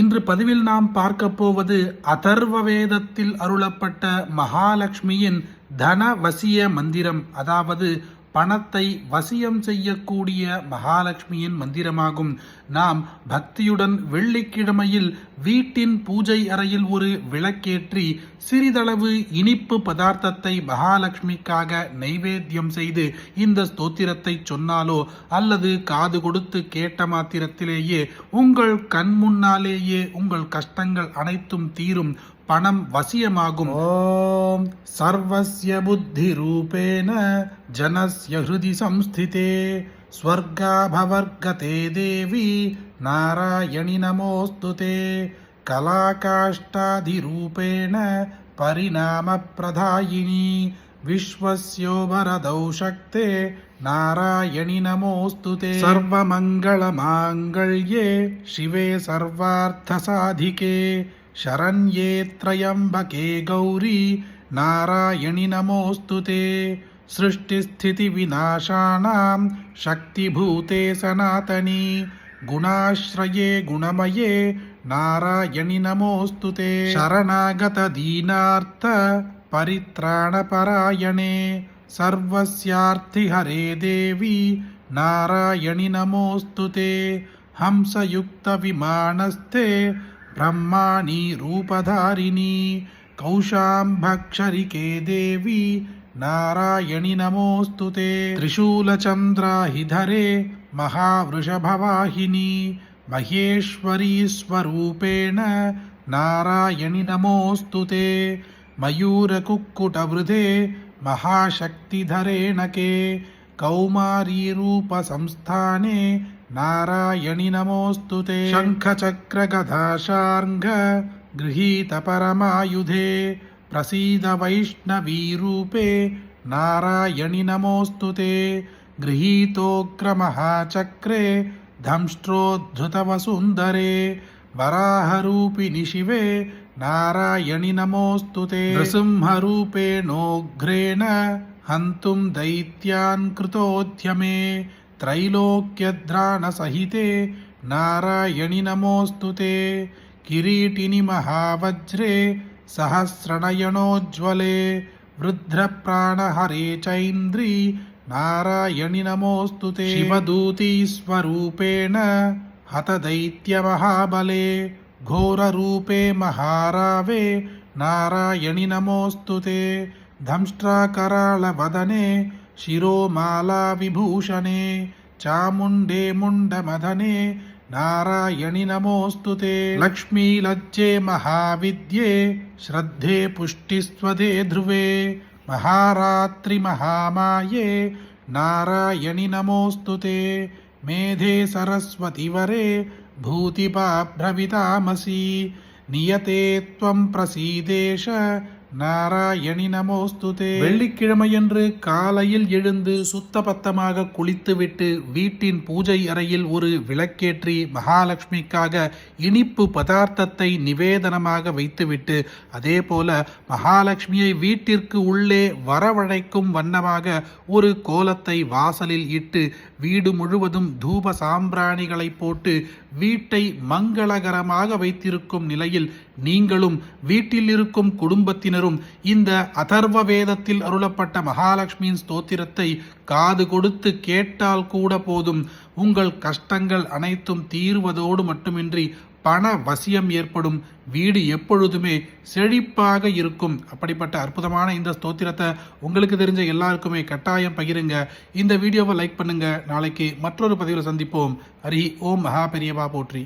இன்று பதிவில் நாம் பார்க்க போவது அதர்வ வேதத்தில் அருளப்பட்ட மகாலட்சுமியின் தனவசிய மந்திரம், அதாவது பணத்தை வசியம் செய்யக்கூடிய மகாலட்சுமியின் மந்திரமாகும். நாம் பக்தியுடன் வெள்ளிக்கிழமையில் வீட்டின் பூஜை அறையில் ஒரு விளக்கேற்றி சிறிதளவு இனிப்பு பதார்த்தத்தை மகாலட்சுமிக்காக நைவேத்தியம் செய்து இந்த ஸ்தோத்திரத்தை சொன்னாலோ அல்லது காது கொடுத்து கேட்ட மாத்திரத்திலேயே உங்கள் கண் முன்னாலேயே உங்கள் கஷ்டங்கள் அனைத்தும் தீரும், பணம் வசியமாகும். ஓம் சர்வஸ்ய புத்தி ரூபேன ஜனஸ்ய ஹிருதி சம்ஸ்திதே ஸ்வர்காபவர்கதே தேவி நாராயணி நமோஸ்துதே கலாகாஷ்டாதிரூபேண பரிணாம பிரதாயினி விஸ்வஸ்யோபரதௌ சக்தே நாராயணி நமோஸ்துதே சர்வமங்கள மாங்கல்யே சிவே சர்வார்த்த சாதிகே शरण्ये त्र्यंबके गौरी नारायणि नमोस्तुते सृष्टिस्थिति विनाशानां शक्तिभूते सनातनी गुणाश्रये गुणमये नारायणि नमोस्तुते शरणागत दीनार्थ परित्राणपरायणे सर्वस्यार्थिहरे देवी नारायणि नमोस्तुते हंसयुक्त विमानस्ते ब्रह्माणी रूपधारिणी कौशाम्भक्षरिके देवी नारायणि नमोस्तुते त्रिशूलचन्द्राहिधरे महावृषभवाहिनी महेश्वरी स्वरूपेण नारायणि नमोस्तुते मयूरकुक्कुटवृधे महाशक्तिधरेणके कौमारी रूपसंस्थाने नारायणि नमोस्तुते शङ्खचक्रगदाशार्ङ्ग गृहीत परमायुधे प्रसीद वैष्णवी रूपे नारायणि नमोस्तुते गृहीतोग्रमहाचक्रे दंष्ट्रोद्धृतवसुन्दरे वराहरूपिणि शिवे नारायणि नमोस्तुते नृसिंहरूपेणोग्रेण हन्तुं दैत्यान् कृतोद्यमे त्रैलोक्यद्राणसहिते नारायणि नमोस्तुते किरीटिनि महावज्रे सहस्रनयनोज्ज्वले वृद्धप्राणहरे चैन्द्री नारायणि नमोस्तुते शिवदूती स्वरूपेण हतदैत्यमहाबले घोररूपे महारावे नारायणि नमोस्तुते दंष्ट्राकराळवदने शिरोमाला विभूषणे चामुण्डे मुण्डमदने नारायणि नमोस्तुते लक्ष्मीलज्जे महाविद्ये श्रद्धे पुष्टिस्वदे ध्रुवे महारात्रि महामाये नारायणि नमोस्तुते मेधे सरस्वतिवरे भूतिपाभ्रवितामसि नियते त्वं प्रसीदेश நாராயணி நமோஸ்துதே. வெள்ளிக்கிழமையன்று காலையில் எழுந்து சுத்தபத்தமாக குளித்துவிட்டு வீட்டின் பூஜை அறையில் ஒரு விளக்கேற்றி மகாலட்சுமிக்காக இனிப்பு பதார்த்தத்தை நிவேதனமாக வைத்துவிட்டு அதே போல மகாலட்சுமியை வீட்டிற்கு உள்ளே வரவழைக்கும் வண்ணமாக ஒரு கோலத்தை வாசலில் இட்டு வீடு முழுவதும் தூப சாம்பிராணிகளை போட்டு வீட்டை மங்களகரமாக வைத்திருக்கும் நிலையில் நீங்களும் வீட்டில் இருக்கும் குடும்பத்தினரும் இந்த அதர்வ வேதத்தில் அருளப்பட்ட மகாலட்சுமியின் ஸ்தோத்திரத்தை காது கொடுத்து கேட்டால் கூட போதும், உங்கள் கஷ்டங்கள் அனைத்தும் தீர்வதோடு மட்டுமின்றி பண வசியம் ஏற்படும், வீடு எப்பொழுதுமே செழிப்பாக இருக்கும். அப்படிப்பட்ட அற்புதமான இந்த ஸ்தோத்திரத்தை உங்களுக்கு தெரிஞ்ச எல்லாருக்குமே கட்டாயம் பகிருங்க. இந்த வீடியோவை லைக் பண்ணுங்க. நாளைக்கு மற்றொரு பதிவில் சந்திப்போம். ஹரி ஓம் மகா பெரியவா போற்றி.